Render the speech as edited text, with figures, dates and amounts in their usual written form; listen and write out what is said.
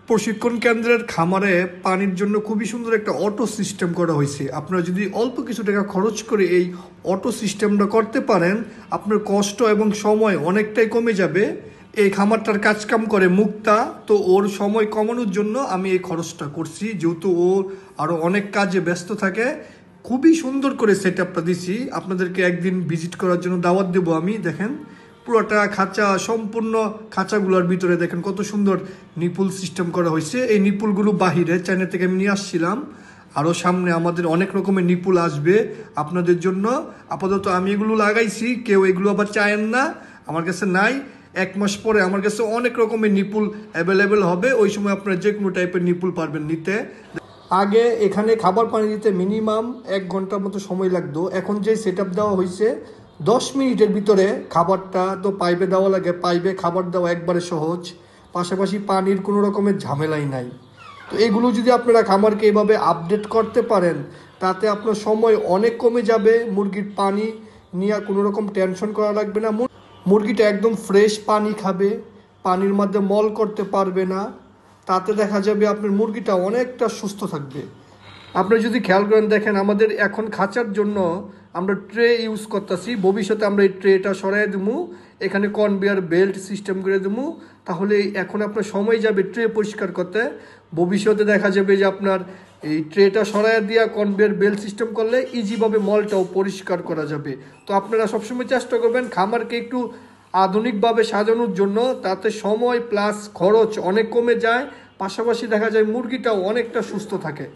প্রশিক্ষণ কেন্দ্রের খামারে পানির জন্য খুবই সুন্দর একটা অটো সিস্টেম করা হয়েছে। আপনারা যদি অল্প কিছু টাকা খরচ করে এই অটো সিস্টেমটা করতে পারেন, আপনার কষ্ট এবং সময় অনেকটাই কমে যাবে। এই খামারটার কাজকাম করে মুক্তা, তো ওর সময় কমানোর জন্য আমি এই খরচটা করছি, যেহেতু ও আরও অনেক কাজে ব্যস্ত থাকে। খুবই সুন্দর করে সেট আপটা দিছি, আপনাদেরকে একদিন ভিজিট করার জন্য দাওয়াত দেবো আমি। দেখেন পুরোটা খাঁচা, সম্পূর্ণ খাঁচাগুলোর ভিতরে দেখেন কত সুন্দর নিপুল সিস্টেম করা হয়েছে। এই নিপুলগুলো বাহিরে চায়না থেকে আমি নিয়ে আসছিলাম, আরও সামনে আমাদের অনেক রকমের নিপুল আসবে আপনাদের জন্য। আপাতত আমি এগুলো লাগাইছি, কেউ এগুলো আবার চায়েন না, আমার কাছে নাই। 1 মাস পরে আমার কাছে অনেক রকমের নিপুল অ্যাভেলেবেল হবে, ওই সময় আপনারা যে কোনো টাইপের নিপুল পারবেন নিতে। আগে এখানে খাবার পানি দিতে মিনিমাম 1 ঘন্টার মতো সময় লাগতো, এখন যে সেট আপ দেওয়া হয়েছে 10 মিনিটের ভিতরে খাবারটা তো পাইপে দেওয়া লাগে, পাইপে খাবার দেওয়া একবারে সহজ, পাশাপাশি পানির কোনো রকমের ঝামেলাই নাই। তো এগুলো যদি আপনারা খামারকে এভাবে আপডেট করতে পারেন, তাতে আপনার সময় অনেক কমে যাবে। মুরগির পানি নিয়ে কোনো রকম টেনশন করা লাগবে না, মুরগিটা একদম ফ্রেশ পানি খাবে, পানির মধ্যে মল করতে পারবে না। তাতে দেখা যাবে আপনার মুরগিটা অনেকটা সুস্থ থাকবে। আপনারা যদি খেয়াল করেন, দেখেন আমাদের এখন খাঁচার জন্য আমরা ট্রে ইউজ করতেছি, ভবিষ্যতে আমরা এই ট্রেটা সরাই দেবো, এখানে কনভেয়ার বেল্ট সিস্টেম করে দেবো। তাহলে এখন আপনার সময় যাবে ট্রে পরিষ্কার করতে, ভবিষ্যতে দেখা যাবে যে আপনার এই ট্রেটা সরাই দিয়ে কনভেয়ার বেল্ট সিস্টেম করলে ইজিভাবে মলটাও পরিষ্কার করা যাবে। তো আপনারা সবসময় চেষ্টা করবেন খামারকে একটু আধুনিকভাবে সাজানোর জন্য, তাতে সময় প্লাস খরচ অনেক কমে যায়, পাশাপাশি দেখা যায় মুরগিটাও অনেকটা সুস্থ থাকে।